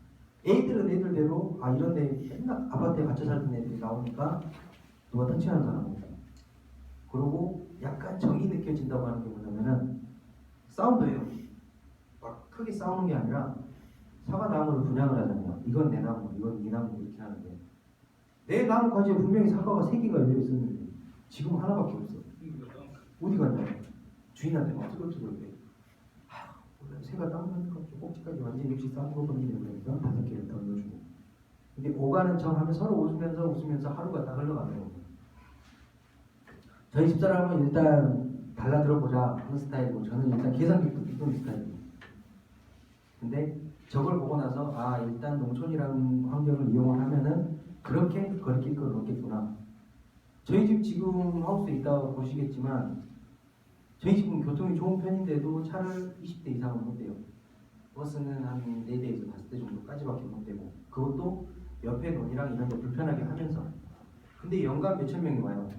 [SPEAKER 1] 애들은 애들대로 이런 데 맨날 아파트에 갇혀 살던 애들이 나오니까 누가 터치하는 사람 없고. 그리고 약간 정이 느껴진다고 하는 게 뭐냐면은 싸움도해요. 막 크게 싸우는 게 아니라 사과 나무를 분양을 하잖아요. 이건 내 나무, 이건 네 나무 이렇게 하는데 내 나무 가지에 분명히 사과가 3개가 열려 있었는데 지금 하나밖에 없어. 어디 갔냐? 주인한테 막 투덜투덜대. 원래 새가 따먹으니까 꼭지까지 완전히 역시 싸우고 번지네 그러면서 5개를 더 넣어주고. 근데 오가는 척 하면 서로 웃으면서 하루가 다 흘러가네요. 저희 집사람은 일단 달라들어보자 하는 스타일이고 저는 일단 계산기도 이쁜 스타일이에요. 근데 저걸 보고 나서 일단 농촌이라는 환경을 이용을 하면은 그렇게 거리낄 건 없겠구나. 저희 집 지금 하우스에 있다가 보시겠지만 저희 집은 교통이 좋은 편인데도 차를 20대 이상은 못 대요. 버스는 한 4대에서 5대 정도까지밖에 못 대고 그것도 옆에 논이랑 이런 데 불편하게 하면서. 근데 연간 몇천 명이 와요.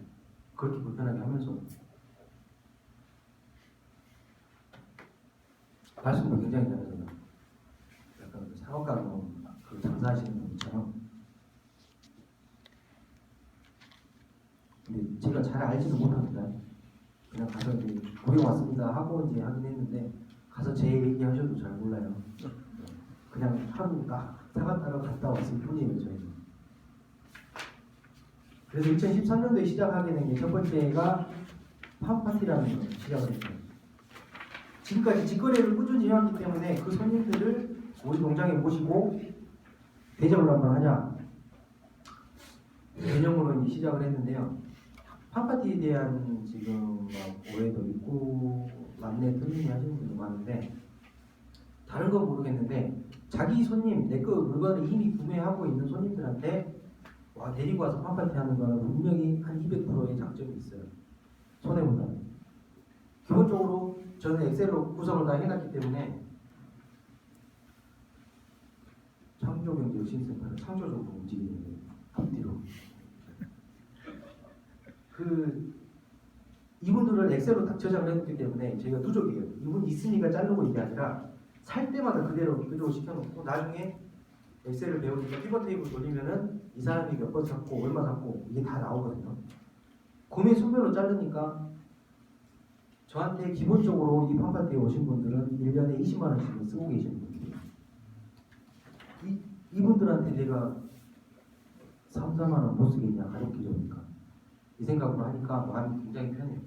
[SPEAKER 1] 그렇게 불편하게 하면서. 말씀도 굉장히 잘하세요. 약간 그 사업가 그 장사하시는 분처럼. 근데 제가 잘 알지도 못합니다. 그냥 가서 이제 구경 왔습니다 하고 이제 하긴 했는데 가서 제 얘기하셔도 잘 몰라요. 그냥 하루 사과 따러 갔다 왔을 뿐이에요 저희는. 그래서 2013년도에 시작하게 된 게 첫 번째가 팜파티라는 걸 시작을 했어요. 지금까지 직거래를 꾸준히 해왔기 때문에 그 손님들을 우리 농장에 모시고 대접을 한번 하자 개념으로 이제 시작을 했는데요. 팜파티에 대한 지금 막 오해도 있고 만내 틀림이 하시는 분도 많은데 다른 건 모르겠는데 자기 손님 내 거 물건을 이미 구매하고 있는 손님들한테 와 데리고 와서 팜파티 하는 거는 분명히 한 200%의 장점이 있어요. 손해보다는. 기본적으로 저는 엑셀로 구성을 다 해놨기 때문에 창조경제혁신센터는 창조적으로 움직이는 거예요. 앞뒤로. 이분들을 엑셀로 딱 저장을 해놓기 때문에 저희가 누적이에요. 이분 있으니까 자르고 이게 아니라 살 때마다 그대로 시켜놓고 나중에 엑셀을 배우니까 피벗 테이블 돌리면은 이 사람이 몇 번 샀고 얼마 샀고 이게 다 나오거든요. 구매 순별로 자르니까 저한테 기본적으로 이 팜파티에 오신 분들은 1년에 20만 원씩은 쓰고 계시는 분들이에요. 이분들한테 제가 3, 4만 원 못 쓰겠냐 가족 기저니까 이 생각으로 하니까 마음이 굉장히 편해요.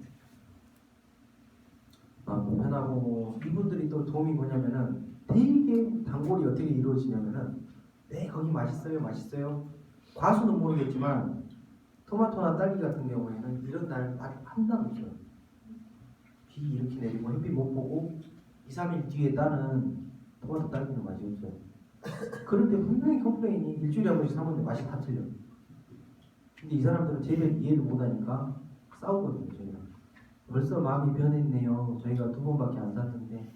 [SPEAKER 1] 마음도 편하고 이분들이 또 도움이 뭐냐면은 되게 단골이 어떻게 이루어지냐면은 네 거기 맛있어요 과수는 모르겠지만 토마토나 딸기 같은 경우에는 이런 날 한 달 없어요. 비 이렇게 내리고 햇빛 못 보고 2, 3일 뒤에 따는 토마토 딸기는 맛이 없어요. 그런데 분명히 컴플레인이 일주일에 한 번씩 사먹는데 맛이 다 틀려. 근데 이 사람들은 재배 이해를 못하니까 싸우거든요. 저희랑 벌써 마음이 변했네요. 저희가 2번밖에 안 샀는데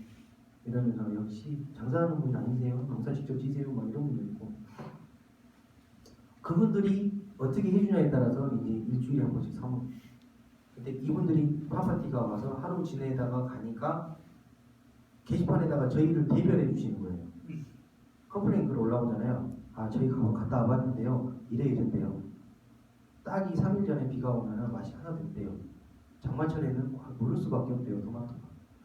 [SPEAKER 1] 이러면서 역시 장사하는 분이 아니세요? 농사 직접 지세요? 막 이런 분도 있고 그분들이 어떻게 해주냐에 따라서 이제 일주일에 한 번씩 사먹어요. 근데 이분들이 팜파티가 와서 하루 지내다가 가니까 게시판에다가 저희를 대변해 주시는 거예요. 컴플레인 글 올라오잖아요. 아 저희가 갔다 와봤는데요. 이랬대요. 딱이 3일 전에 비가 오면 맛이 하나도 없대요. 장마철에는 모를 수밖에 없대요. 토마토가.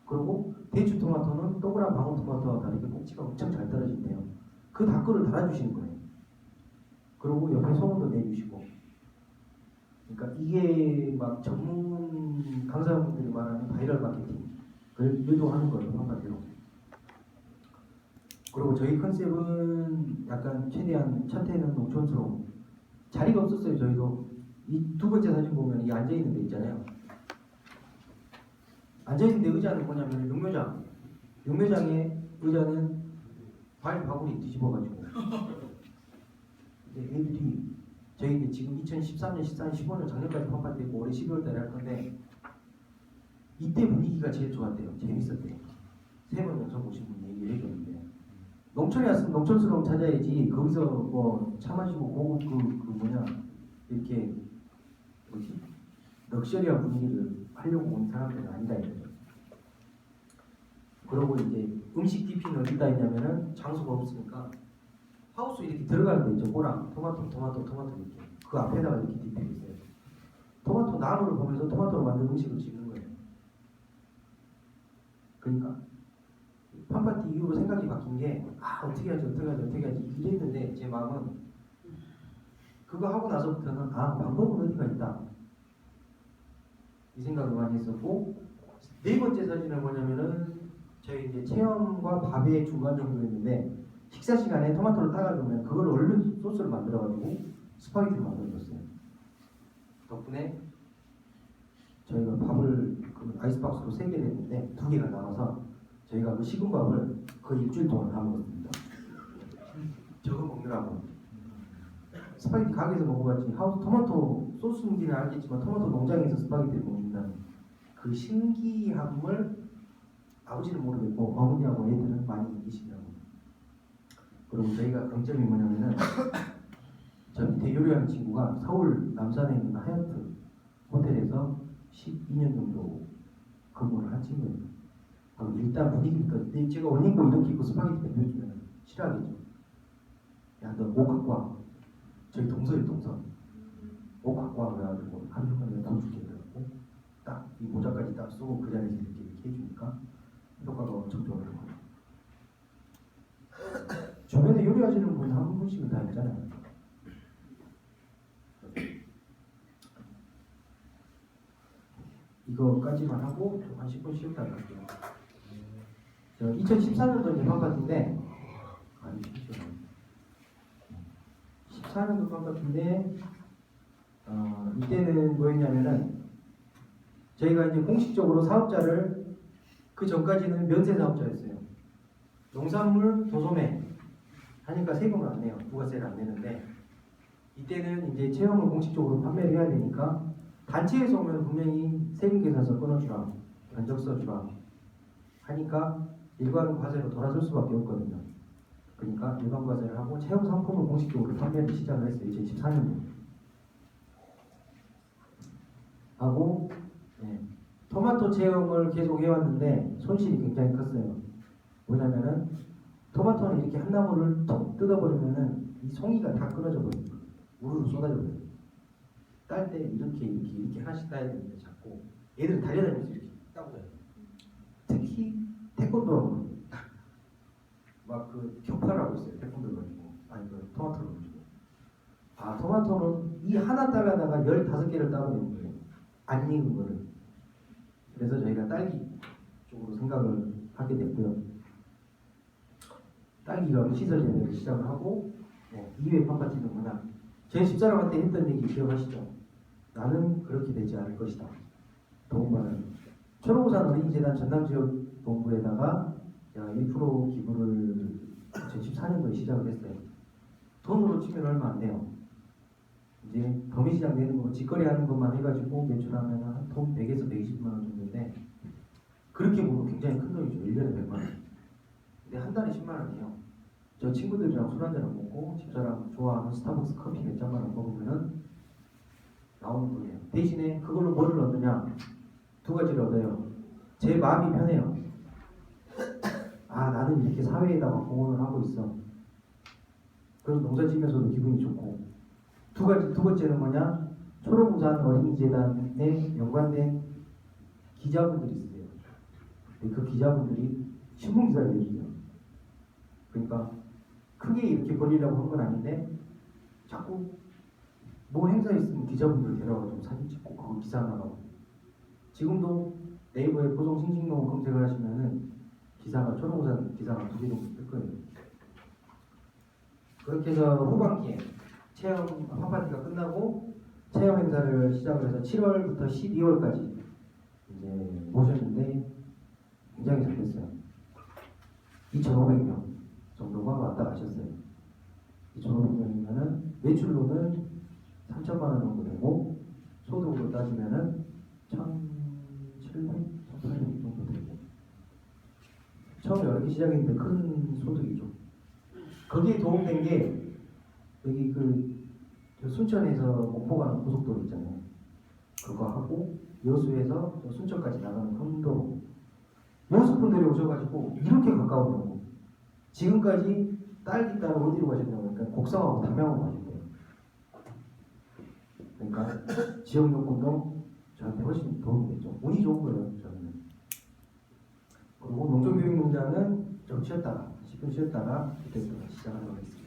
[SPEAKER 1] 그리고 대추 토마토는 동그란 방울토마토와 다르게 꼭지가 엄청 잘 떨어진대요. 그 댓글을 달아주시는 거예요. 그리고 옆에 소문도 내주시고. 그러니까 이게 막 전문 강사분들이 말하는 바이럴 마케팅을 유도하는 거예요. 한마디로. 그리고 저희 컨셉은 약간 최대한 첫 해는 농촌스러운 자리가 없었어요. 저희도 이 2번째 사진 보면 이 앉아있는 데 있잖아요. 앉아있는 데 의자는 뭐냐면 용매장의 의자는 바구니 뒤집어가지고 애들이 저희 이제 지금 2013년, 14년, 15년 작년까지 팜파티 했고 올해 12월 달에 할 건데 이때 분위기가 제일 좋았대요. 재밌었대요. 3번 연속 오신 분 얘기를 해줬는데 농촌에 왔으면 농촌스러움 찾아야지 거기서 뭐 차 마시고 고급 이렇게 럭셔리한 분위기를 하려고 온 사람들은 아니다 이거죠. 그러고 이제 음식 DP는 어디다 있냐면은 장소가 없으니까 하우스 이렇게 들어가는 데 있죠. 모랑 토마토 이렇게 그 앞에다가 이렇게 DP를 있어요. 토마토 나무를 보면서 토마토로 만든 음식을 짓는 거예요. 그러니까 팜파티 이후로 생각이 바뀐 게 어떻게 하지 이랬는데 제 마음은 그거 하고 나서부터는 방법은 어디가 있다 이 생각을 많이 했었고 4번째 사진은 뭐냐면은 저희 이제 체험과 밥의 중간 정도였는데 식사 시간에 토마토를 따가주면 그걸 얼른 소스를 만들어가지고 스파게티를 만들어줬어요. 덕분에 저희가 밥을 그 아이스박스로 3개 냈는데 2개가 나와서 저희가 그 식은 밥을 거의 일주일 동안 다 먹었습니다. 저거 먹느라고. 스파게티 가게에서 먹어봤지 하우스 토마토 소스인지는 알겠지만 토마토 농장에서 스파게티를 먹는다는 그 신기함을 아버지는 모르겠고 어머니하고 애들은 많이 느끼시더라고요. 그리고 저희가 강점이 뭐냐면은 저 밑에 요리하는 친구가 서울 남산에 있는 하얏트 호텔에서 12년 정도 근무를 한 친구예요. 일단 분위기부터 제가 옷 입고 이렇게 입고 스파게티 내려주면 싫어하겠죠. 야, 너 옷 갖고 와. 저희 동서에 동서. 옷 갖고 와. 그래가지고 한 명만 내가 나눠줄게. 그래갖고 딱 이 모자까지 딱 쓰고 그 자리에서 이렇게 해주니까 효과가 엄청 좋아요. 주변에 요리하시는 분 한 분씩은 다 있잖아요. 이거까지만 하고 한 10분 쉬었다 갈게요. 2014년도 이제 바깥인데 아니 14년도 바깥인데 이때는 뭐였냐면은 저희가 이제 공식적으로 사업자를 그 전까지는 면세 사업자였어요. 농산물 도소매 하니까 세금을 안 내요. 부가세를 안 내는데 이때는 이제 체험을 공식적으로 판매를 해야 되니까 단체에서 오면 분명히 세금 계산서 끊어주라, 견적서 주라 하니까 일반 과세로 돌아설 수밖에 없거든요. 그러니까 일반 과세를 하고 체험 상품을 공식적으로 판매를 시작을 했어요. 2014년에 하고 토마토 체험을 계속 해왔는데 손실이 굉장히 컸어요. 뭐냐면은 토마토는 이렇게 한 나무를 톡 뜯어버리면은 이 송이가 다 끊어져 버려요. 우르르 쏟아져 버려요. 딸 때 이렇게 하나씩 따야 되는데 자꾸 애들이 달려다니면서 이렇게 따고 다녀요. 특히 태권도하고 막 그 격파라고 있어요. 태권도 가지고 아니 그 토마토를 가지고 토마토는 이 하나 따려다가 15개를 따버리는 거예요. 안 익은 거를. 그래서 저희가 딸기 쪽으로 생각을 하게 됐고요. 딸기가 시설 재배를 시작을 하고 2회 판파티는 뭐냐. 제 집사람한테 했던 얘기 기억하시죠? 나는 그렇게 되지 않을 것이다. 도움받은 초록우산 어린이재단 전남지역 본부에다가 1% 기부를 2014년도에 시작을 했어요. 돈으로 치면 얼마 안 돼요. 이제 도매시장 내는 거 직거래 하는 것만 해가지고 매출하면 한 돈 100에서 120만 원 정도인데 그렇게 보면 굉장히 큰 돈이죠. 1년에 100만 원. 근데 한 달에 10만 원이에요. 저 친구들이랑 술 한잔 먹고 집사람 좋아하는 스타벅스 커피 몇 잔만 먹으면은 나오는 돈이에요. 대신에 그걸로 뭐를 얻느냐? 두 가지를 얻어요. 제 마음이 편해요. 나는 이렇게 사회에다가 공헌을 하고 있어. 그래서 농사지면서도 기분이 좋고. 두 번째는 뭐냐? 초록우산 어린이재단에 연관된 기자분들이 있어요. 그 기자분들이 신문기사를 내주세요. 그러니까 크게 이렇게 벌리려고 한 건 아닌데 자꾸 뭐 행사 있으면 기자분들 데려와가지고 사진 찍고 그거 기사 나가고. 지금도 네이버에 보성 싱싱농 검색을 하시면은 기사가 초록우산 기사가 2개 정도 뜰 거예요. 그렇게 해서 후반기에 체험 판파티가 끝나고 체험 행사를 시작을 해서 7월부터 12월까지 이제 모셨는데 굉장히 잘 됐어요. 2,500명 정도가 왔다 가셨어요. 2,500명이면은 매출로는 3천만 원 정도 되고 소득으로 따지면은 1,700, 1,800 정도 되고 처음에 어렵게 시작했는데 큰 소득이죠. 거기에 도움된 게 여기 순천에서 목포 가는 고속도로 있잖아요. 그거 하고 여수에서 순천까지 나가는坑도로 여수분들이 오셔가지고 이렇게 가까웠다고. 지금까지 딸기 따로 어디로 가셨냐고 하니까 곡성하고 담양으로 가셨대요. 그러니까 지역 여건도 저한테 훨씬 도움이 됐죠. 운이 좋은 거예요, 저는. 그리고 농촌교육농장은 좀 쉬었다가 10분 쉬었다가 그때부터 시작하도록 하겠습니다.